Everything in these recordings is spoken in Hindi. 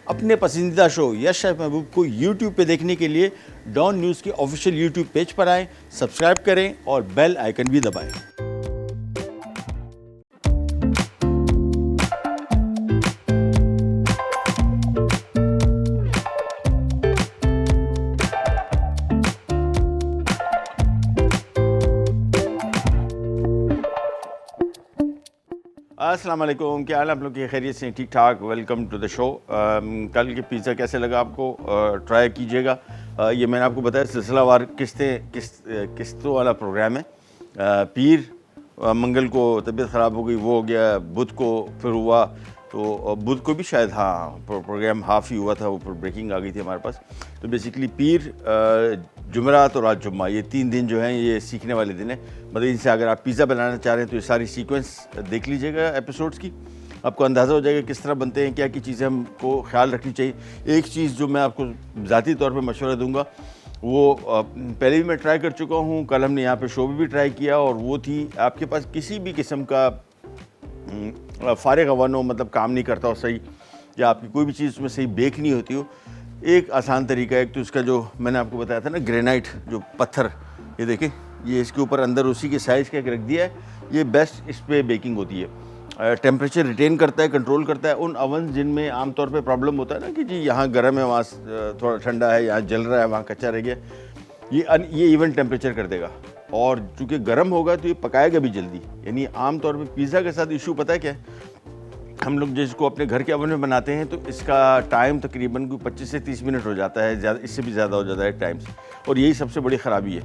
अपने पसंदीदा शो यस शेफ महबूब को यूट्यूब पे देखने के लिए डॉन न्यूज़ के ऑफिशियल यूट्यूब पेज पर आएँ, सब्सक्राइब करें और बेल आइकन भी दबाएं। अस्सलाम वालेकुम, क्या हाल आप लोग की खैरियत से? ठीक ठाक। Welcome to the show. कल के पिज़्ज़ा कैसे लगा आपको? ट्राई कीजिएगा। ये मैंने आपको बताया सिलसिलावार किस्तों वाला प्रोग्राम है। पीर मंगल को तबीयत ख़राब हो गई, वो हो गया। बुध को फिर हुआ, तो बुध को भी शायद प्रोग्राम हाफ़ ही हुआ था, ऊपर ब्रेकिंग आ गई थी हमारे पास। तो बेसिकली पीर, जुमेरात और आज जुम्मा, ये 3 दिन जो हैं ये सीखने वाले दिन हैं। मतलब इनसे अगर आप पिज़्ज़ा बनाना चाह रहे हैं तो ये सारी सीक्वेंस देख लीजिएगा एपिसोड्स की, आपको अंदाज़ा हो जाएगा किस तरह बनते हैं, क्या चीज़ें हमको ख्याल रखनी चाहिए। एक चीज़ जो मैं आपको ज़ाती तौर पे मशवरा दूंगा, वो पहले भी मैं ट्राई कर चुका हूँ, कल हमने यहाँ पे शो में भी ट्राई किया, और वो थी आपके पास किसी भी किस्म का फारिग अवन हो, मतलब काम नहीं करता हो सही, या आपकी कोई भी चीज़ उसमें सही बेक नहीं होती हो, एक आसान तरीका है। एक तो इसका जो मैंने आपको बताया था ना, ग्रेनाइट जो पत्थर, ये देखें, ये इसके ऊपर अंदर उसी के साइज़ का एक रख दिया है। ये बेस्ट इस पर बेकिंग होती है। टेम्परेचर रिटेन करता है, कंट्रोल करता है। उन अवन जिनमें आमतौर पे प्रॉब्लम होता है ना कि जी यहाँ गर्म है, वहाँ थोड़ा ठंडा है, यहाँ जल रहा है, वहाँ कच्चा रह गया, ये इवन टेम्परेचर कर देगा। और चूँकि गर्म होगा तो ये पकाएगा भी जल्दी। यानी आमतौर पे पिज़्ज़ा के साथ इशू पता है क्या है, हम लोग जिसको अपने घर के अवन में बनाते हैं तो इसका टाइम तकरीबन 25 से 30 मिनट हो जाता है, ज़्यादा इससे भी ज़्यादा हो जाता है टाइम्स, और यही सबसे बड़ी ख़राबी है।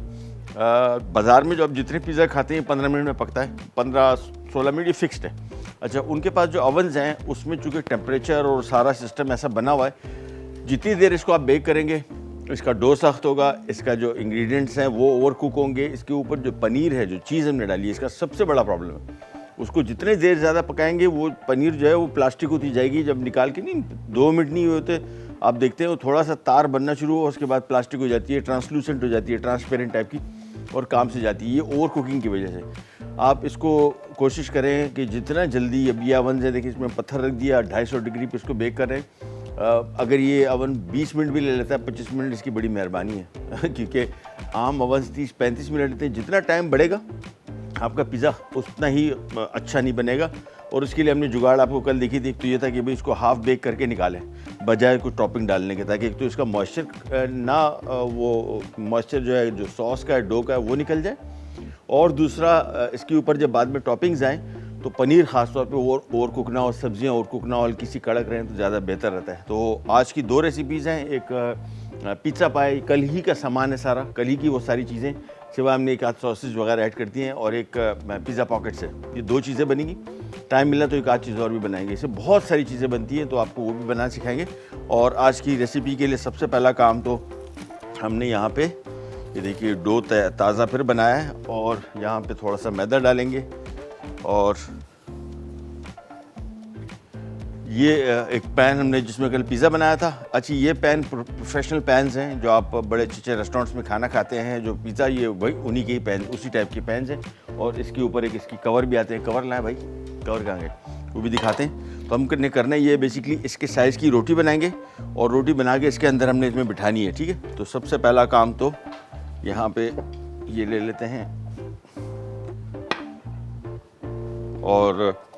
बाज़ार में जो आप जितने पिज़्ज़ा खाते हैं 15 मिनट में पकता है, 15-16 मिनट ये फिक्स्ड है। अच्छा, उनके पास जो अवन्स हैं उसमें चूँकि टेम्परेचर और सारा सिस्टम ऐसा बना हुआ है, जितनी देर इसको आप बेक करेंगे इसका डो सख्त होगा, इसका जो इंग्रेडिएंट्स हैं वो ओवर कुक होंगे, इसके ऊपर जो पनीर है, जो चीज़ हमने डाली है, इसका सबसे बड़ा प्रॉब्लम है। उसको जितने देर ज़्यादा पकाएंगे वो पनीर जो है वो प्लास्टिक होती जाएगी। जब निकाल के नहीं 2 मिनट नहीं होते, आप देखते हैं वो थोड़ा सा तार बनना शुरू हो, उसके बाद प्लास्टिक हो जाती है, ट्रांसलूसेंट हो जाती है, ट्रांसपेरेंट टाइप की, और काम से जाती है। ये ओवर कुकिंग की वजह से। आप इसको कोशिश करें कि जितना जल्दी, अब ये अवन से देखिए इसमें पत्थर रख दिया, 250 डिग्री पे इसको बेक कर रहे हैं। अगर ये अवन 20 मिनट भी ले लेता है, 25 मिनट, इसकी बड़ी मेहरबानी है क्योंकि आम अवन 30-35 मिनट लेते हैं। जितना टाइम बढ़ेगा आपका पिज़्ज़ा उतना ही अच्छा नहीं बनेगा। और उसके लिए हमने जुगाड़ आपको कल देखी थी, तो ये था कि भाई इसको हाफ़ बेक करके निकालें बजाय कोई टॉपिंग डालने के, ताकि एक तो इसका मॉइस्चर ना, वो मॉइस्चर जो है जो सॉस का है, डो का है, वो निकल जाए, और दूसरा इसके ऊपर जब बाद में टॉपिंग्स आएँ तो पनीर ख़ास तौर पे ओवर कुक ना हो, सब्जियाँ ओवर कुक ना हो, हल्की सी कड़क रहें तो ज़्यादा बेहतर रहता है। तो आज की 2 रेसिपीज़ हैं। एक पिज़्ज़ा पाई, कल ही का सामान है सारा, कल ही की वो सारी चीज़ें, सिवाय हमने एक आध सॉसेज वगैरह ऐड कर दिए हैं, और एक पिज़्ज़ा पॉकेट्स है। ये 2 चीज़ें बनेंगी। टाइम मिला तो एक आध चीज़ और भी बनाएंगे। इससे बहुत सारी चीज़ें बनती हैं, तो आपको वो भी बनाना सिखाएंगे। और आज की रेसिपी के लिए सबसे पहला काम तो हमने यहाँ पे ये देखिए डो ताज़ा फिर बनाया है, और यहाँ पे थोड़ा सा मैदा डालेंगे, और ये एक पैन हमने जिसमें कल पिज़्ज़ा बनाया था। अच्छा, ये पैन प्रोफेशनल पैन्स हैं जो आप बड़े अच्छे रेस्टोरेंट्स में खाना खाते हैं, जो पिज़्ज़ा, ये वही उन्हीं के ही पैन, उसी टाइप के पैन्स हैं। और इसके ऊपर एक इसकी कवर भी आते हैं। कवर लाएं भाई, कवर कहाँ गए, वो भी दिखाते हैं। तो हम करना ये बेसिकली इसके साइज़ की रोटी बनाएंगे, और रोटी बना के इसके अंदर हमने इसमें बिठानी है, ठीक है। तो सबसे पहला काम तो यहाँ पे ये ले लेते हैं, और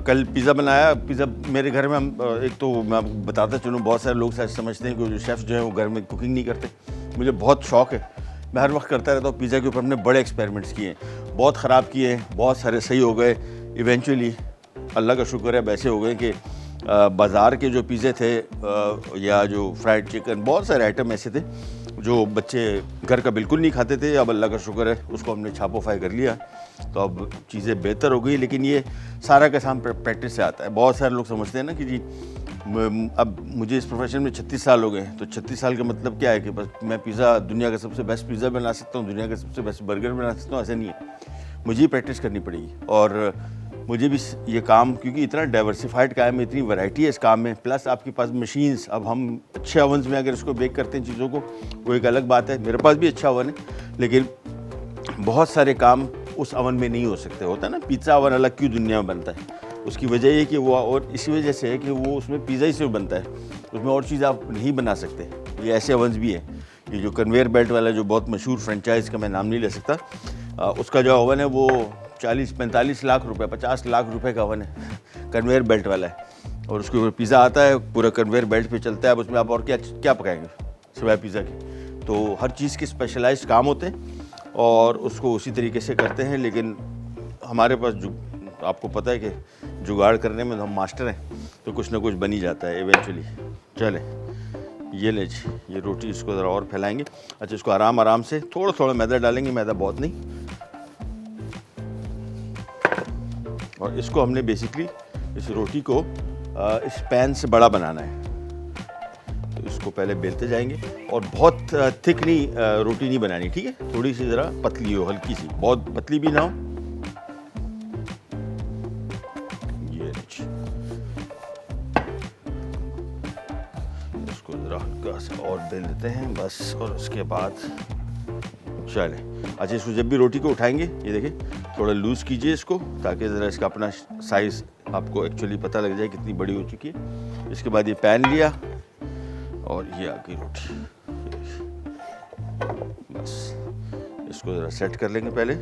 कल पिज़्ज़ा बनाया। पिज़्ज़ा मेरे घर में हम एक तो मैं आपको बताता चलूँ, बहुत सारे लोग शायद समझते हैं कि जो शेफ़ जो है वो घर में कुकिंग नहीं करते। मुझे बहुत शौक़ है, मैं हर वक्त करता रहता हूँ। पिज़्ज़ा के ऊपर हमने बड़े एक्सपेरिमेंट्स किए हैं, बहुत ख़राब किए हैं, बहुत सारे सही हो गए। इवेंचुअली अल्लाह का शुक्र है वैसे हो गए कि बाज़ार के जो पिज़्ज़े थे या जो फ्राइड चिकन, बहुत सारे आइटम ऐसे थे जो बच्चे घर का बिल्कुल नहीं खाते थे। अब अल्लाह का शुक्र है उसको हमने छापोफाई कर लिया, तो अब चीज़ें बेहतर हो गई। लेकिन ये सारा का साम प्रैक्टिस से आता है। बहुत सारे लोग समझते हैं ना कि जी अब मुझे इस प्रोफेशन में 36 साल हो गए हैं, तो 36 साल का मतलब क्या है कि बस मैं पिज़्ज़ा, दुनिया का सबसे बेस्ट पिज़्ज़ा बना सकता हूँ, दुनिया का सबसे बेस्ट बर्गर बना सकता हूँ। ऐसा नहीं है, मुझे ही प्रैक्टिस करनी पड़ेगी। और मुझे भी ये काम, क्योंकि इतना डाइवर्सिफाइड काम है, इतनी वैरायटी है इस काम में, प्लस आपके पास मशीन्स, अब हम अच्छे ओवन्स में अगर इसको बेक करते हैं चीज़ों को, वो एक अलग बात है। मेरे पास भी अच्छा ओवन है, लेकिन बहुत सारे काम उस ओवन में नहीं हो सकते। होता है ना, पिज़्ज़ा ओवन अलग क्यों दुनिया में बनता है, उसकी वजह ये कि वो, और इसी वजह से है कि वो उसमें पिज़्ज़ा ही सिर्फ बनता है, उसमें और चीज़ आप नहीं बना सकते। ये ऐसे ओवन्स भी हैं, ये जो कन्वेयर बेल्ट वाला जो बहुत मशहूर फ्रेंचाइज़ का मैं नाम नहीं ले सकता, उसका जो ओवन है वो 40-45 लाख रुपए, 50 लाख रुपए का ओवन है, कन्वेयर बेल्ट वाला है, और उसके ऊपर पिज़्ज़ा आता है, पूरा कन्वेयर बेल्ट पे चलता है। अब उसमें आप और क्या क्या पकाएंगे सिवाय पिज़्ज़ा के। तो हर चीज़ के स्पेशलाइज्ड काम होते हैं और उसको उसी तरीके से करते हैं। लेकिन हमारे पास जो आपको पता है कि जुगाड़ करने में हम मास्टर हैं, तो कुछ ना कुछ बन ही जाता है इवेंचुअली। चलें, ये ले जी, ये रोटी इसको ज़रा और फैलाएंगे। अच्छा, इसको आराम आराम से थोड़ा थोड़ा मैदा डालेंगे, मैदा बहुत नहीं। और इसको हमने बेसिकली इस रोटी को इस पैन से बड़ा बनाना है, तो इसको पहले बेलते जाएंगे। और बहुत थिक नहीं रोटी नहीं बनानी, ठीक है, थोड़ी सी ज़रा पतली हो, हल्की सी, बहुत पतली भी ना हो। ये इसको ज़रा हल्का सा और बेल लेते हैं बस। और उसके बाद चलें, अच्छा, इसको जब भी रोटी को उठाएंगे, ये देखिए थोड़ा लूज़ कीजिए इसको, ताकि ज़रा इसका अपना साइज़ आपको एक्चुअली पता लग जाए कितनी बड़ी हो चुकी है। इसके बाद ये पैन लिया और ये आ गई रोटी, बस इसको ज़रा सेट कर लेंगे पहले।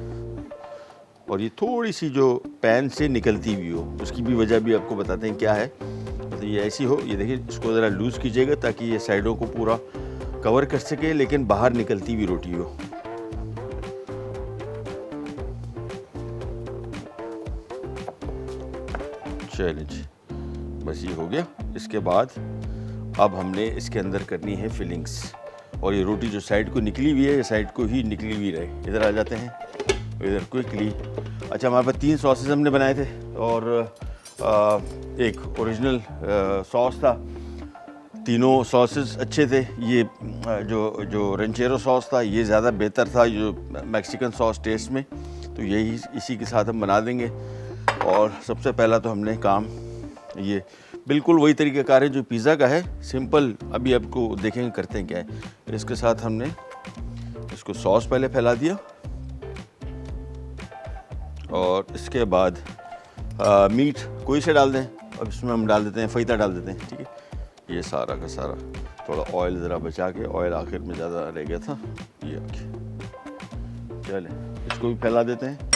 और ये थोड़ी सी जो पैन से निकलती हुई हो, उसकी भी वजह भी आपको बताते हैं क्या है। तो ये ऐसी हो, ये देखिए, इसको ज़रा लूज़ कीजिएगा ताकि ये साइडों को पूरा कवर कर सके, लेकिन बाहर निकलती हुई रोटी हो। चलिए जी, बस ये हो गया। इसके बाद अब हमने इसके अंदर करनी है फिलिंग्स, और ये रोटी जो साइड को निकली हुई है, ये साइड को ही निकली हुई रहे। इधर आ जाते हैं, इधर क्विकली। अच्छा, हमारे पास 3 सॉसेज हमने बनाए थे, और एक ओरिजिनल सॉस था। तीनों सॉसेज अच्छे थे। ये जो रेंचेरो सॉस था, ये ज़्यादा बेहतर था जो मैक्सिकन सॉस टेस्ट में, तो यही इसी के साथ हम बना देंगे। और सबसे पहला तो हमने काम, ये बिल्कुल वही तरीक़ाकार है जो पिज़्ज़ा का है, सिंपल। अभी आपको देखेंगे करते हैं क्या है। इसके साथ हमने इसको सॉस पहले फैला दिया, और इसके बाद मीट कोई से डाल दें। अब इसमें हम डाल देते हैं, फईता डाल देते हैं, ठीक है। ये सारा का सारा, थोड़ा ऑयल ज़रा बचा के, ऑयल आखिर में ज़्यादा रह गया था, ये आके। चलें, इसको भी फैला देते हैं।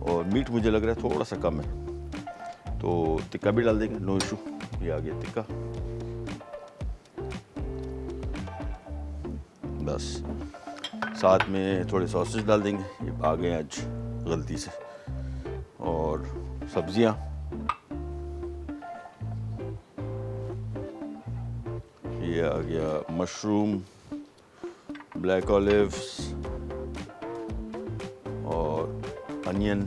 और मीट मुझे लग रहा है थोड़ा सा कम है, तो टिक्का भी डाल देंगे, नो इशू। ये आ गया टिक्का, बस साथ में थोड़े सॉसेज डाल देंगे, ये आ गए आज गलती से। और सब्जियां, ये आ गया मशरूम, ब्लैक ऑलिव्स और अनियन,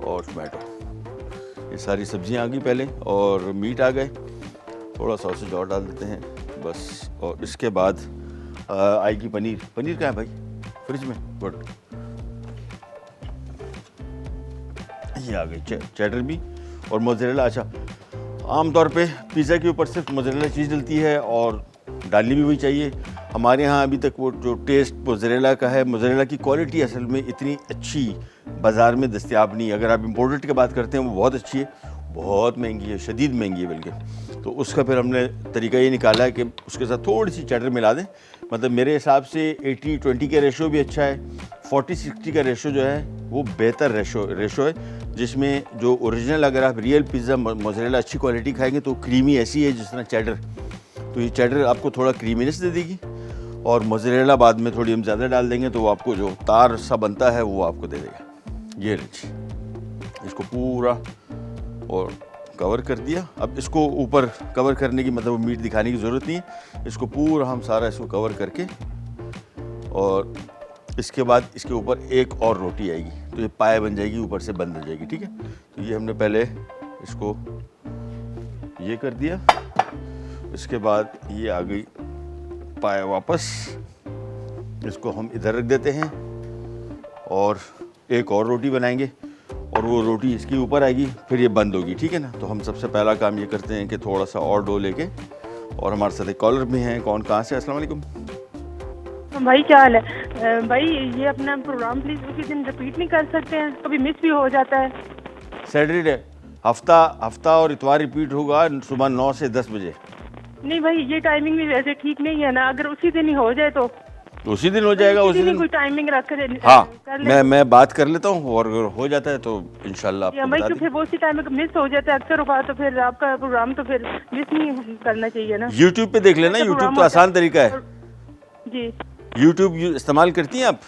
और टमाटो। ये सारी सब्जियां आ गई पहले, और मीट आ गए। थोड़ा सॉसेज और डाल देते हैं बस। और इसके बाद आएगी पनीर। पनीर कहाँ है भाई? फ्रिज में। गुड, ये आ गई चेडर भी और मोज़रेला। अच्छा, आमतौर पे पिज़्ज़ा के ऊपर सिर्फ मोज़रेला चीज़ डलती है, और डालनी भी वही चाहिए। हमारे यहाँ अभी तक वो जो टेस्ट मोज़रेला का है, मोज़रेला की क्वालिटी असल में इतनी अच्छी बाज़ार में दस्तयाब नहीं है। अगर आप इम्पोर्टेड की बात करते हैं, वो बहुत अच्छी है, बहुत महंगी है, शदीद महंगी है बल्कि। तो उसका फिर हमने तरीका ये निकाला है कि उसके साथ थोड़ी सी चेडर मिला दें। मतलब मेरे हिसाब से 80-20 का रेशो भी अच्छा है, 40-60 का रेशो जो है वो बेहतर रेशो है, जिसमें जो ओरिजिनल, अगर आप रियल पिज़्ज़ा मोज़रेला अच्छी क्वालिटी खाएंगे तो क्रीमी ऐसी है जिस तरह चेडर, तो ये चेडर आपको थोड़ा क्रीमीनेस दे देगी। और मोज़रेला बाद में थोड़ी हम ज़्यादा डाल देंगे, तो वो आपको जो तार सा बनता है वो आपको दे देगा। ये रिच, इसको पूरा और कवर कर दिया। अब इसको ऊपर कवर करने की, मतलब मीट दिखाने की ज़रूरत नहीं है। इसको पूरा हम सारा इसको कवर करके, और इसके बाद इसके ऊपर एक और रोटी आएगी, तो ये पाए बन जाएगी, ऊपर से बंद हो जाएगी, ठीक है। तो ये हमने पहले इसको ये कर दिया। इसके बाद ये आ गई पाए वापस, इसको हम इधर रख देते हैं, और एक और रोटी बनाएंगे, और वो रोटी इसके ऊपर आएगी, फिर ये बंद होगी, ठीक है ना। तो हम सबसे पहला काम ये करते हैं कि थोड़ा सा और डो लेके, और हमारे साथ एक कॉलर भी हैं। कौन, कहाँ से? अस्सलाम वालेकुम। भाई क्या हाल है? भाई ये अपना प्रोग्राम प्लीज उसी दिन रिपीट नहीं कर सकते हैं? कभी मिस भी हो जाता है। सैटरडे हफ्ता हफ्ता और इतवार रिपीट होगा सुबह 9 से 10 बजे। नहीं भाई, ये टाइमिंग भी वैसे ठीक नहीं है ना। अगर उसी दिन ही हो जाए तो उसी दिन हो भाई जाएगा, उसी उसी दिन ही दिन। कोई टाइमिंग रख कर हाँ, कर ले मैं तो। मैं बात कर लेता हूँ और अगर हो जाता है तो इंशाल्लाह या आपको भाई बता क्योंकि देंगे। वो उसी टाइम में मिस हो जाता है अक्सर औकात, तो फिर आपका प्रोग्राम तो फिर मिस नहीं करना चाहिए ना। यूट्यूब पे देख लेना, ऐसा यूट्यूब प्रोग्राम तो होता आसान तरीका है। और जी यूट्यूब इस्तेमाल करती हैं आप?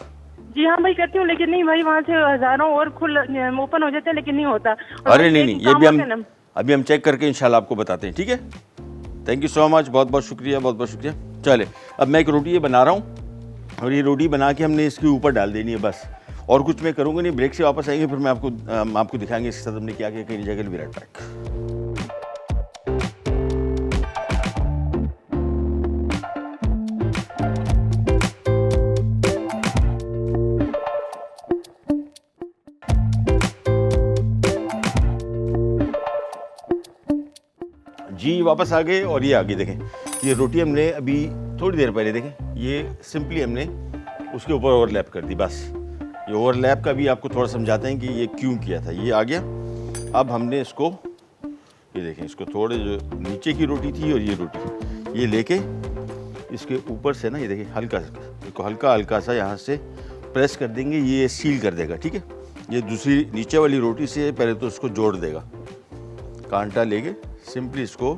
जी हाँ भाई करती हूँ, लेकिन नहीं भाई वहाँ से हजारों और खुल ओपन हो जाते हैं लेकिन नहीं होता। और अरे भाई नहीं एक नहीं, ही ये काम भी होता हम है ना। अभी हम चेक करके इंशाल्लाह आपको बताते हैं, ठीक है। थैंक यू सो मच, बहुत बहुत शुक्रिया, बहुत बहुत शुक्रिया। चले, अब मैं एक रोटी ये बना रहा हूँ और ये रोटी बना के हमने इसके ऊपर डाल देनी है बस। और कुछ मैं करूँगा नहीं, ब्रेक से वापस आएंगे फिर मैं आपको दिखाएंगे इसके साथ हमने क्या क्या कहीं जगह। B right back. जी वापस आ गए और ये आगे देखें, ये रोटी हमने अभी थोड़ी देर पहले देखें, ये सिंपली हमने उसके ऊपर ओवरलैप कर दी बस। ये ओवरलैप का भी आपको थोड़ा समझाते हैं कि ये क्यों किया था। ये आ गया। अब हमने इसको, ये देखें, इसको थोड़े जो नीचे की रोटी थी और ये रोटी, ये लेके इसके ऊपर से ना, ये देखिए हल्का सा, इसको हल्का हल्का सा यहाँ से प्रेस कर देंगे, ये सील कर देगा, ठीक है। ये दूसरी नीचे वाली रोटी से पहले तो उसको जोड़ देगा, कांटा लेके सिंपली इसको।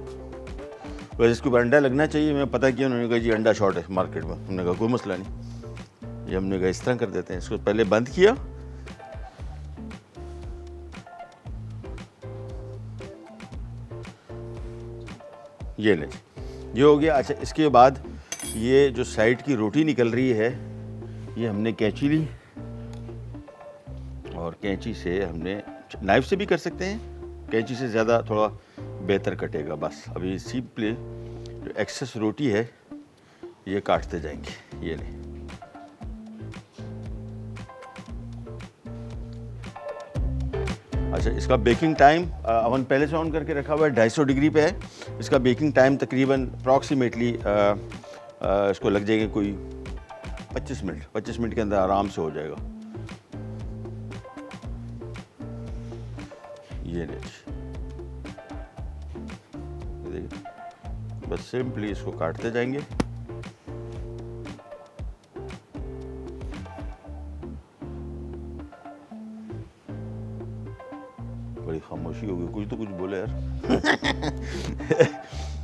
वैसे इसके ऊपर अंडा लगना चाहिए, मैं पता किया, उन्होंने कहा जी अंडा शॉर्ट है मार्केट में। हमने कहा कोई मसला नहीं, ये हमने कहा इस तरह कर देते हैं। इसको पहले बंद किया, ये ले, ये हो गया। अच्छा, इसके बाद ये जो साइड की रोटी निकल रही है, ये हमने कैंची ली और कैंची से हमने, नाइफ से भी कर सकते हैं, कैंची से ज़्यादा थोड़ा बेहतर कटेगा। बस अभी सिंपली जो एक्सेस रोटी है ये काटते जाएंगे, ये नहीं। अच्छा, इसका बेकिंग टाइम अवन पहले से ऑन करके रखा हुआ है, 250 डिग्री पे है। इसका बेकिंग टाइम तकरीबन अप्रॉक्सीमेटली इसको लग जाएंगे कोई 25 मिनट। 25 मिनट के अंदर आराम से हो जाएगा। ये नहीं, देखिए, बस सिंपली इसको काटते जाएंगे। बड़ी खामोशी हो गई, कुछ तो कुछ बोले यार।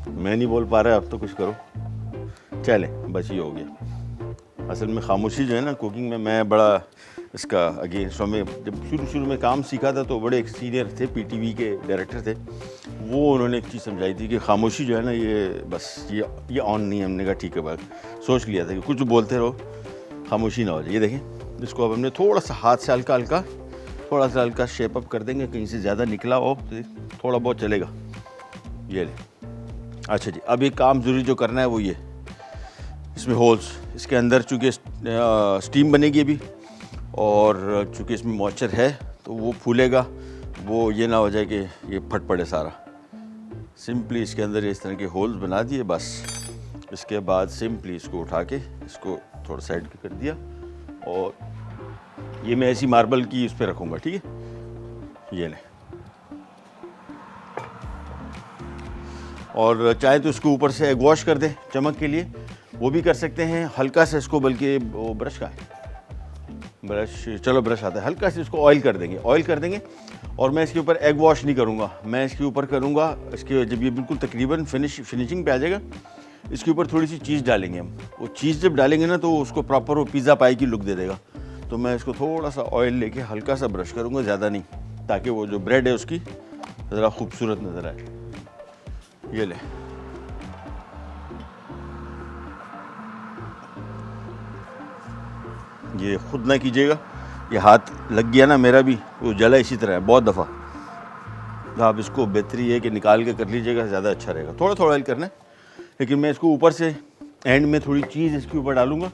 मैं नहीं बोल पा रहा, अब तो कुछ करो। चले, बस ये हो गया। असल में खामोशी जो है ना कुकिंग में, मैं बड़ा इसका अगेंस्ट में, जब शुरू में काम सीखा था तो बड़े एक सीनियर थे, पीटीवी के डायरेक्टर थे, वो उन्होंने एक चीज़ समझाई थी कि खामोशी जो है ना, ये बस ये ऑन नहीं है। हमने कहा ठीक है, बात सोच लिया था कि कुछ बोलते रहो, खामोशी ना हो जाए। ये देखें, इसको अब हमने थोड़ा सा हाथ से हल्का हल्का, थोड़ा सा हल्का शेप अप कर देंगे, कहीं से ज़्यादा निकला हो तो थोड़ा बहुत चलेगा। ये ले। अच्छा जी, अब एक काम ज़रूरी जो करना है वो ये, इसमें होल्स, इसके अंदर चूँकि स्टीम बनेगी अभी, और चूँकि इसमें मॉइस्चर है तो वो फूलेगा, वो ये ना हो जाए कि ये फट पड़े सारा। सिंपली इसके अंदर इस तरह के होल्स बना दिए बस। इसके बाद सिंपली इसको उठा के इसको थोड़ा साइड कर दिया, और ये मैं ऐसी मार्बल की उस पर रखूँगा, ठीक है। ये ले, और चाहे तो इसको ऊपर से एग वॉश कर दें चमक के लिए, वो भी कर सकते हैं। हल्का से इसको, बल्कि वो ब्रश का है, ब्रश, चलो ब्रश आता है, हल्का से इसको ऑयल कर देंगे। और मैं इसके ऊपर एग वॉश नहीं करूँगा, मैं इसके ऊपर करूँगा, इसके जब ये बिल्कुल तकरीबन फिनिशिंग पे आ जाएगा, इसके ऊपर थोड़ी सी चीज़ डालेंगे हम। वो चीज़ जब डालेंगे ना तो उसको प्रॉपर वो पिज़्ज़ा पाई की लुक दे देगा। तो मैं इसको थोड़ा सा ऑयल लेके हल्का सा ब्रश करूँगा, ज़्यादा नहीं, ताकि वो जो ब्रेड है उसकी ज़रा खूबसूरत नज़र आए। ये ले, ये खुद ना कीजिएगा, ये हाथ लग गया ना मेरा भी, वो जला इसी तरह है बहुत दफ़ा। तो आप इसको बेहतरी है कि निकाल के कर लीजिएगा, ज़्यादा अच्छा रहेगा। थोड़ा थोड़ा ऑयल करना है, लेकिन मैं इसको ऊपर से एंड में थोड़ी चीज़ इसके ऊपर डालूंगा।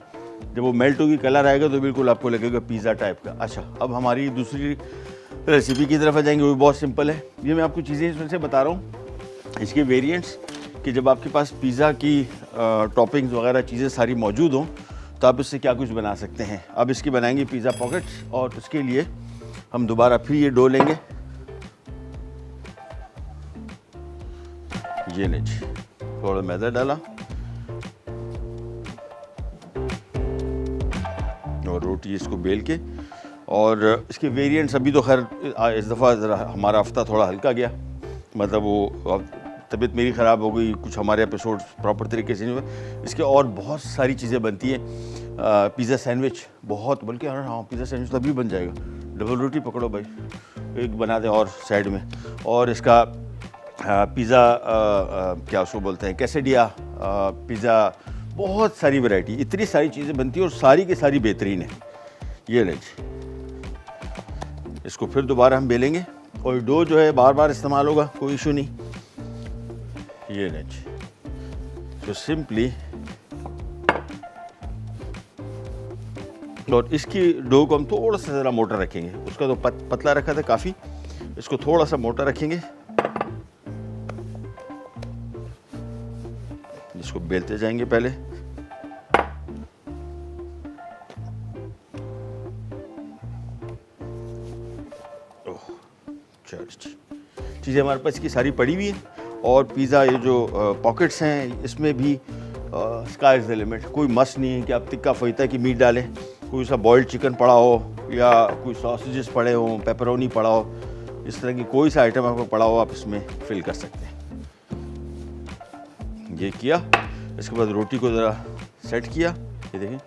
जब वो मेल्ट होगी, कलर आएगा, तो बिल्कुल आपको लगेगा पिज़्ज़ा टाइप का। अच्छा, अब हमारी दूसरी रेसिपी की तरफ आ जाएंगे, वो भी बहुत सिंपल है। ये मैं आपको चीज़ें इसमें से बता रहा हूँ, इसके वेरिएंट्स, कि जब आपके पास पिज़्ज़ा की टॉपिंग्स वगैरह चीज़ें सारी मौजूद हों तो आप इससे क्या कुछ बना सकते हैं। अब इसकी बनाएंगे पिज़्ज़ा पॉकेट्स, और उसके लिए हम दोबारा फिर ये डो लेंगे। ये ले जी, थोड़ा मैदा डाला और रोटी इसको बेल के, और इसके वेरिएंट्स अभी तो खैर इस दफ़ा ज़रा हमारा हफ्ता थोड़ा हल्का गया, मतलब वो तबीयत मेरी ख़राब हो गई, कुछ हमारे एपिसोड प्रॉपर तरीके से नहीं हुए। इसके और बहुत सारी चीज़ें बनती हैं। पिज़्ज़ा सैंडविच बहुत, बल्कि हाँ पिज़्ज़ा सैंडविच तो अभी बन जाएगा। डबल रोटी पकड़ो भाई, एक बना दें और साइड में, और इसका पिज़्ज़ा क्या उसको बोलते हैं, कैसेडिया पिज़्ज़ा, बहुत सारी वैरायटी, इतनी सारी चीज़ें बनती हैं और सारी की सारी बेहतरीन है। ये ले जी, इसको फिर दोबारा हम बेलेंगे, और डो जो है बार बार इस्तेमाल होगा, कोई इशू नहीं। ये ले जी, तो सिंपली, और इसकी डो को हम थोड़ा सा ज़रा मोटा रखेंगे, उसका तो पतला रखा था काफ़ी, इसको थोड़ा सा मोटा रखेंगे। इसको बेलते जाएंगे पहले, चीज़ें हमारे पास की सारी पड़ी हुई हैं। और पिज़्ज़ा ये जो पॉकेट्स हैं, इसमें भी स्काई इज़ द लिमिट, कोई मस्ट नहीं है कि आप तिक्का फैता की मीट डालें, कोई सा बॉइल्ड चिकन पड़ा हो, या कोई सॉसेजेस पड़े हों, पेपरोनी पड़ा हो, इस तरह की कोई सा आइटम आपको पड़ा हो, आप इसमें फिल कर सकते हैं। ये किया, इसके बाद रोटी को ज़रा सेट किया, ये देखें,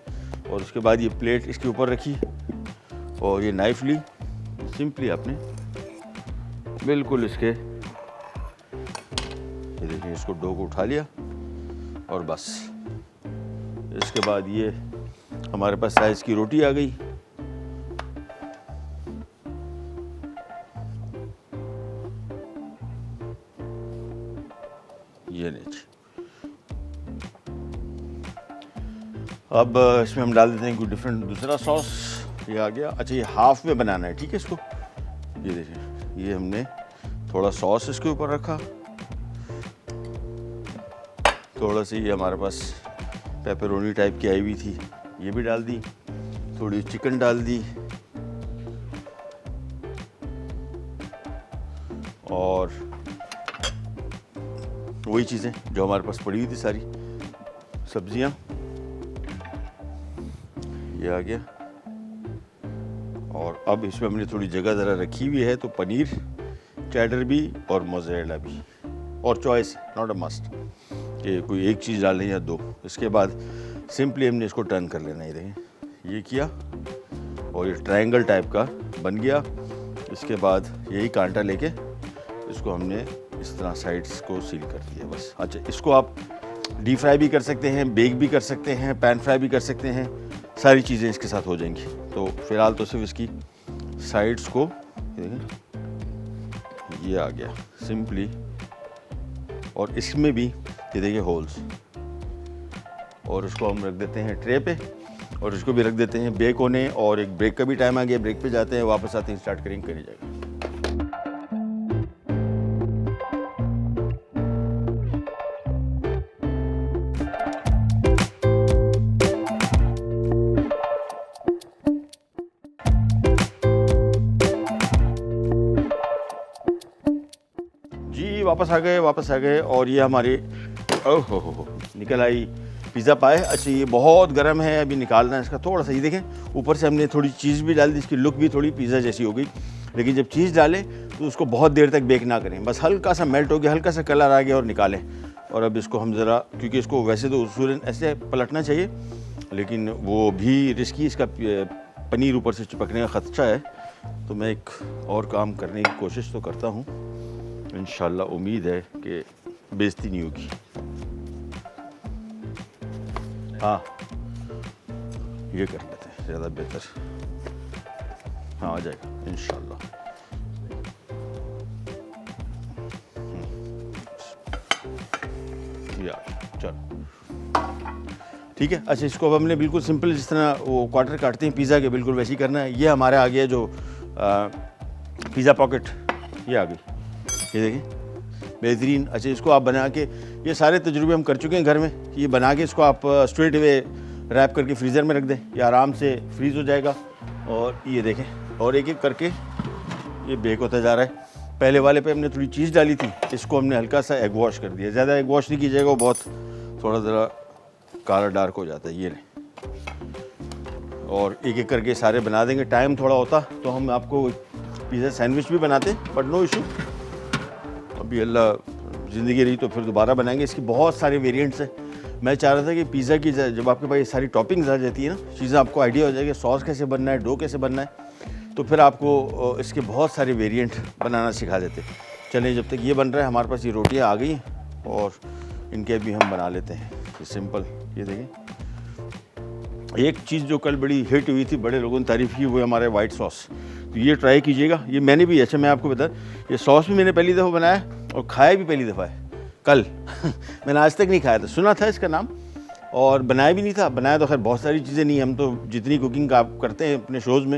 और उसके बाद ये प्लेट इसके ऊपर रखी, और ये नाइफ ली, सिंपली आपने बिल्कुल इसके, ये देखिए, इसको डो को उठा लिया, और बस इसके बाद ये हमारे पास साइज़ की रोटी आ गई। ये लीजिए, अब इसमें हम डाल देते हैं कोई डिफरेंट दूसरा सॉस। ये आ गया। अच्छा, ये हाफ में बनाना है, ठीक है इसको। ये देखिए, ये हमने थोड़ा सॉस इसके ऊपर रखा, थोड़ा सी ये हमारे पास पेपरोनी टाइप की आई हुई थी, ये भी डाल दी, थोड़ी चिकन डाल दी, और वही चीज़ें जो हमारे पास पड़ी हुई थी, सारी सब्जियां, ये आ गया। और अब इसमें हमने थोड़ी जगह ज़रा रखी हुई है, तो पनीर, चेडर भी और मोज़रेला भी, और चॉइस, नॉट अ मस्ट कि कोई एक चीज़ डालें या दो। इसके बाद सिंपली हमने इसको टर्न कर लेना है। देखें, ये किया, और ये ट्रायंगल टाइप का बन गया। इसके बाद यही कांटा लेके इसको हमने इस तरह साइड्स को सील कर दिया, बस। अच्छा, इसको आप डीप फ्राई भी कर सकते हैं, बेक भी कर सकते हैं, पैन फ्राई भी कर सकते हैं, सारी चीज़ें इसके साथ हो जाएंगी। तो फ़िलहाल तो सिर्फ इसकी साइड्स को, ये आ गया सिंपली, और इसमें भी ये देखिए होल्स, और उसको हम रख देते हैं ट्रे पे, और इसको भी रख देते हैं बेक होने। और एक ब्रेक का भी टाइम आ गया, ब्रेक पे जाते हैं, वापस आते हैं, स्टार्ट करेंगे, करी जाएगा। जी वापस आ गए, और ये हमारी ओहो निकल आई पिज़्ज़ा पाए। अच्छा, ये बहुत गर्म है, अभी निकालना है इसका थोड़ा सा। ये देखें, ऊपर से हमने थोड़ी चीज़ भी डाल दी, इसकी लुक भी थोड़ी पिज़्ज़ा जैसी हो गई। लेकिन जब चीज़ डालें तो उसको बहुत देर तक बेक ना करें, बस हल्का सा मेल्ट हो गया, हल्का सा कलर आ गया, और निकालें। और अब इसको हम ज़रा, क्योंकि इसको वैसे तो उसूलन ऐसे पलटना चाहिए, लेकिन वो भी रिस्की, इसका पनीर ऊपर से चिपकने का ख़दशा है, तो मैं एक और काम करने की कोशिश तो करता हूँ। इंशाल्लाह उम्मीद है कि बेइज्जती नहीं होगी। हाँ, ये कर लेते हैं, ज़्यादा बेहतर। हाँ, आ जाएगा इंशाल्लाह। चलो ठीक है। अच्छा, इसको अब हमने बिल्कुल सिंपल, जिस तरह वो क्वार्टर काटते हैं पिज़्ज़ा के, बिल्कुल वैसे ही करना है। ये हमारे आ गया जो पिज़्ज़ा पॉकेट, ये आ गई, ये देखिए, बेहतरीन। अच्छा, इसको आप बना के, ये सारे तजुर्बे हम कर चुके हैं घर में, ये बना के इसको आप स्ट्रेट वे रैप करके फ्रीज़र में रख दें, ये आराम से फ्रीज़ हो जाएगा। और ये देखें, और एक एक करके ये बेक होता जा रहा है। पहले वाले पे हमने थोड़ी चीज़ डाली थी, इसको हमने हल्का सा एग वॉश कर दिया। ज़्यादा एग वॉश नहीं कीजिएगा, वो बहुत थोड़ा ज़रा काला डार्क हो जाता है। ये नहीं, और एक एक करके सारे बना देंगे। टाइम थोड़ा होता तो हम आपको पिज़्ज़ा सैंडविच भी बनाते, बट नो इशू, अभी अल्लाह ज़िंदगी रही तो फिर दोबारा बनाएंगे। इसकी बहुत सारे वेरिएंट्स हैं। मैं चाह रहा था कि पिज़्ज़ा की जब आपके पास ये सारी टॉपिंग्स आ जाती है ना, चीज़ें आपको आइडिया हो जाएगी सॉस कैसे बनना है, डो कैसे बनना है, तो फिर आपको इसके बहुत सारे वेरिएंट बनाना सिखा देते। चलिए, जब तक ये बन रहा है हमारे पास ये रोटियां आ गई और इनके भी हम बना लेते हैं। ये सिंपल, ये देखिए, एक चीज़ जो कल बड़ी हिट हुई थी, बड़े लोगों ने तारीफ़ की, वो है हमारे वाइट सॉस। तो ये ट्राई कीजिएगा। ये मैंने भी, अच्छा मैं आपको बता, ये सॉस भी मैंने पहली दफ़ा बनाया और खाया भी पहली दफ़ा है कल। मैंने आज तक नहीं खाया था, सुना था इसका नाम और बनाया भी नहीं था। बनाया तो खैर बहुत सारी चीज़ें नहीं, हम तो जितनी कुकिंग आप करते हैं अपने शोज़ में,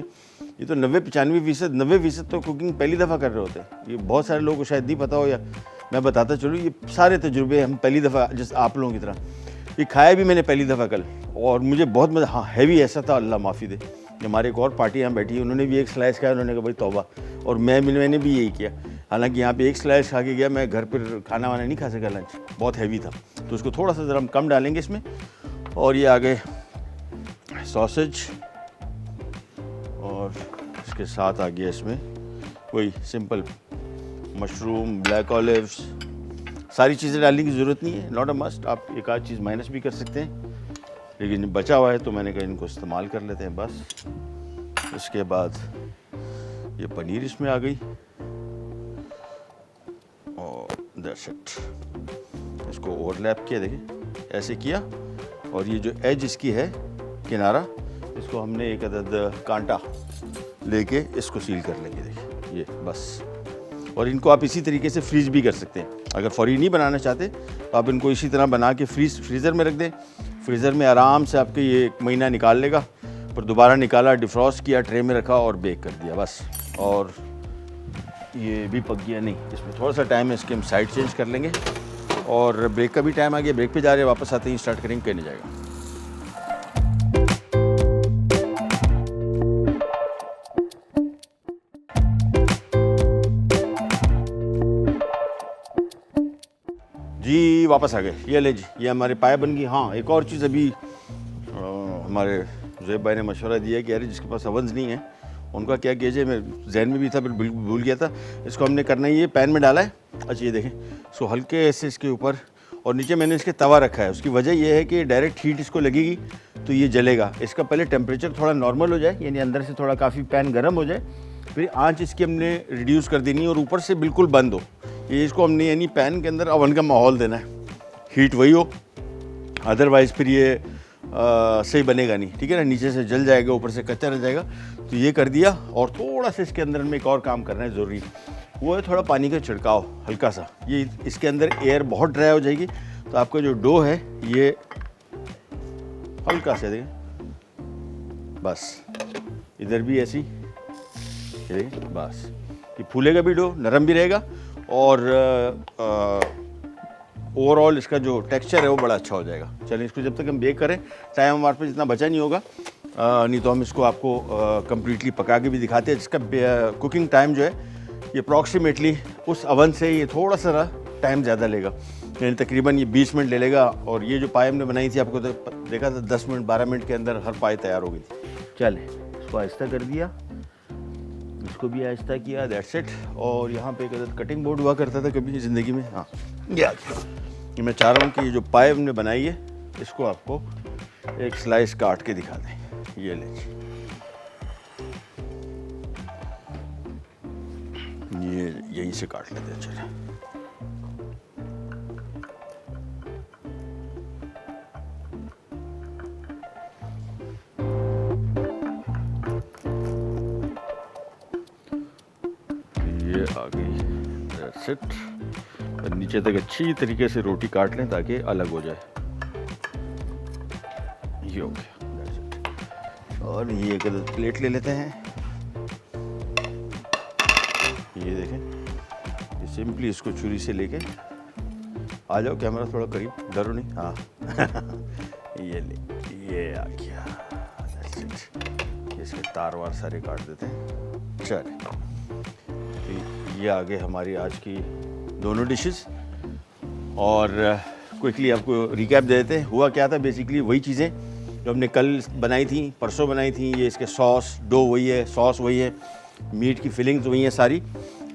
ये तो 90-95% तो कुकिंग पहली दफ़ा कर रहे होते हैं। ये बहुत सारे लोगों को शायद नहीं पता हो, या मैं बताता चलूँ, ये सारे तजुर्बे हम पहली दफ़ा, जैसे आप लोगों की तरह। ये खाया भी मैंने पहली दफ़ा कल और मुझे बहुत मज़ा, हाँ हैवी ऐसा था, अल्लाह माफ़ी दे। हमारे एक और पार्टी यहाँ बैठी है, उन्होंने भी एक स्लाइस खाया, उन्होंने कहा भाई तौबा, और मैंने भी यही किया। हालांकि यहाँ पे एक स्लाइस खा के गया, मैं घर पर खाना वाना नहीं खा सका, लंच बहुत हैवी था, तो उसको थोड़ा सा ज़रा हम कम डालेंगे इसमें। और ये आ गए सॉसेज, और इसके साथ आ गया इसमें कोई सिंपल मशरूम, ब्लैक ऑलिव्स। सारी चीज़ें डालने की ज़रूरत नहीं है, नॉट अ मस्ट। आप एक आध चीज़ माइनस भी कर सकते हैं, लेकिन बचा हुआ है तो मैंने कहा इनको इस्तेमाल कर लेते हैं बस। इसके बाद ये पनीर इसमें आ गई और दैट्स इट। इसको ओवरलैप किया, देखिए ऐसे किया, और ये जो एज इसकी है किनारा, इसको हमने एक अदद कांटा लेके इसको सील कर लेंगे, देखिए ये बस। और इनको आप इसी तरीके से फ्रीज भी कर सकते हैं। अगर फौरी नहीं बनाना चाहते तो आप इनको इसी तरह बना के फ्रीज़र में रख दें। फ्रीज़र में आराम से आपके ये 1 महीना निकाल लेगा। फिर दोबारा निकाला, डिफ्रॉस्ट किया, ट्रे में रखा और बेक कर दिया बस। और ये भी पक गया, नहीं इसमें थोड़ा सा टाइम है, इसके हम साइड चेंज कर लेंगे। और ब्रेक का भी टाइम आ गया, ब्रेक पे जा रहे हैं, वापस आते ही स्टार्ट करेंगे, कहने जाएगा। जी वापस आ गए, ये ले जी, ये हमारे पाए बन गई। हाँ, एक और चीज़ अभी हमारे ज़ुएब भाई ने मशवरा दिया कि अरे जिसके पास ओवन्स नहीं है उनका क्या कीजिए, मैं जहन में भी था, बिल्कुल भूल गया था। इसको हमने करना ही, ये पैन में डाला है। अच्छा ये देखें, सो हल्के ऐसे इसके ऊपर, और नीचे मैंने इसके तवा रखा है। उसकी वजह ये है कि डायरेक्ट हीट इसको लगेगी तो ये जलेगा। इसका पहले टेम्परेचर थोड़ा नॉर्मल हो जाए, यानी अंदर से थोड़ा काफ़ी पैन गर्म हो जाए, फिर आँच इसकी हमने रिड्यूस कर देनी है और ऊपर से बिल्कुल बंद हो। ये इसको हमने यानी पैन के अंदर ओवन का माहौल देना है, हीट वही हो, अदरवाइज़ फिर ये सही बनेगा नहीं, ठीक है ना, नीचे से जल जाएगा, ऊपर से कच्चा रह जाएगा। तो ये कर दिया, और थोड़ा सा इसके अंदर में एक और काम करना है ज़रूरी, वो है थोड़ा पानी का छिड़काव हल्का सा। ये इसके अंदर एयर बहुत ड्राई हो जाएगी, तो आपका जो डो है ये हल्का से देखें, बस इधर भी ऐसी देखिए, बस ये फूलेगा भी, डो नरम भी रहेगा, और ओवरऑल इसका जो टेक्सचर है वो बड़ा अच्छा हो जाएगा। चलिए इसको जब तक हम बेक करें, टाइम हमारे पास इतना बचा नहीं होगा, नहीं तो हम इसको आपको कम्प्लीटली पका के भी दिखाते हैं। जिसका कुकिंग टाइम जो है ये अप्रॉक्सीमेटली उस अवन से ये थोड़ा सा टाइम ज़्यादा लेगा, यानी तकरीबन ये 20 मिनट ले लेगा। और ये जो पाए हमने बनाई थी, आपको देखा था 10 मिनट 12 मिनट के अंदर हर पाए तैयार हो गई थी। चलें, इसको आहिस्ता कर दिया, इसको भी आहिस्ता किया, दैट्स इट। और यहाँ पे एक कटिंग बोर्ड हुआ करता था कभी ज़िंदगी में, हाँ ये मैं चाह रहा हूँ कि ये जो पाए हमने बनाई है इसको आपको एक स्लाइस काट के दिखा दें। ये ले, ये यहीं से काट लेते हैं। चलिए ये आ गई, दैट्स इट। और नीचे तक अच्छी तरीके से रोटी काट लें ताकि अलग हो जाए। ये हो गया, दैट्स इट। और ये एक प्लेट ले लेते हैं, ये देखें, ये सिंपली इसको छुरी से लेके, आ जाओ कैमरा थोड़ा करीब, डरो नहीं, हाँ ये ले, ये आ गया, that's it। इसके तार वार सारे काट देते हैं। चलिए, तो ये आ गए हमारी आज की दोनों डिशेस। और क्विकली आपको रिकैप दे देते हैं। हुआ क्या था, बेसिकली वही चीज़ें जो हमने कल बनाई थी, परसों बनाई थी। ये इसके सॉस, डो वही है, सॉस वही है, मीट की फिलिंग्स वही हैं सारी।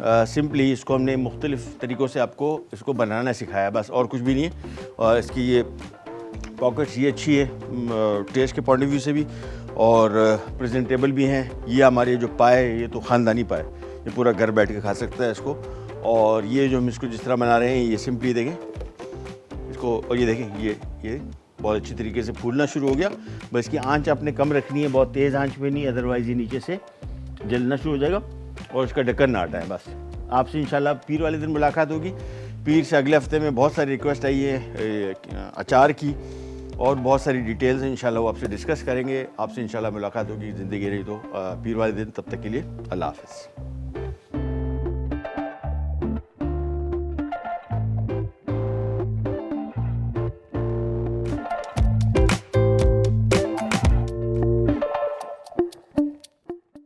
सिंपली इसको हमने मुख्तलिफ़ तरीक़ों से आपको इसको बनाना सिखाया, बस और कुछ भी नहीं है। और इसकी ये पॉकेट्स ये अच्छी है टेस्ट के पॉइंट ऑफ व्यू से भी, और प्रेजेंटेबल भी हैं। ये हमारे जो पाए, ये तो ख़ानदानी पाए, ये पूरा घर बैठ के खा सकता है इसको। और ये जो हम इसको जिस तरह बना रहे हैं, ये सिंपली देखें इसको, और ये देखें ये बहुत अच्छी तरीके से फूलना शुरू हो गया। बस इसकी आंच आपने कम रखनी है, बहुत तेज़ आंच में नहीं, अदरवाइज़ ये नीचे से जलना शुरू हो जाएगा और इसका ढक्कन ना हटाएं। बस आपसे इंशाल्लाह पीर वाले दिन मुलाकात होगी। पीर से अगले हफ्ते में बहुत सारी रिक्वेस्ट आई है अचार की, और बहुत सारी डिटेल्स हैं, इंशाल्लाह वो आपसे डिस्कस करेंगे। आपसे इंशाल्लाह मुलाकात होगी, ज़िंदगी रही तो पीर वाले दिन। तब तक के लिए अल्लाह हाफ़िज़।